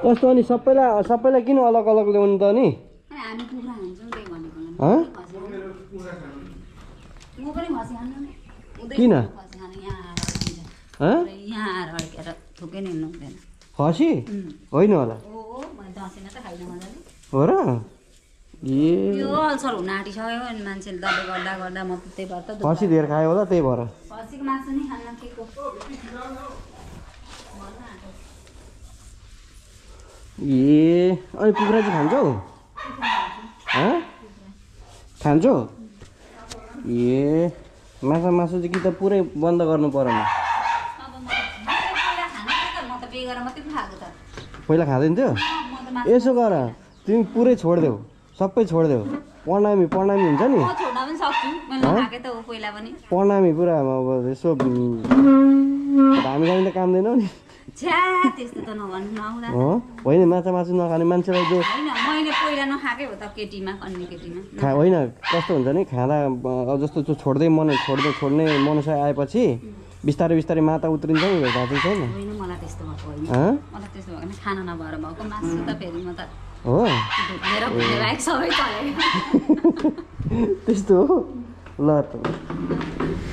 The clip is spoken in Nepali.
कस्तो अनि सबैलाई किन अलग अलग ल्याउनु त नि हामी कुखुरा हान्छौँ त्यही भनेको म पनि खसी खानु किन यहाँ आएर अड्केर थुकै नि हिँड्नु हुँदैन खसी होइन होला दसैँमा त खाइदिनु मजाले हो र यो अल्सर हुन आँटिसक्यो अनि मान्छेले दबाई गर्दा गर्दा म त्यही भएर त खसी धेर खायो होला त्यही भएर खसीको मासु नि खान्न के को अनि कुखुरा चाहिँ खान्छौ खान्छौ मासु चाहिँ कि त पुरै बन्द गर्नु परेन पहिला खाँदैन थियो यसो गर तिमी पुरै छोडिदेऊ सबै छोडिदेऊ प्रणामी हुन्छ नि प्रणामी पुरा अब यसो हामी त कामदैनौ नि होइन मासु नखाने मान्छेलाई जो होइन कस्तो हुन्छ नि खाँदा जस्तो छोड्ने मनसाय आएपछि बिस्तारै बिस्तारै माता उत्रिन्छ नि थाहा चाहिँ छैन हो त्यस्तो हो ल त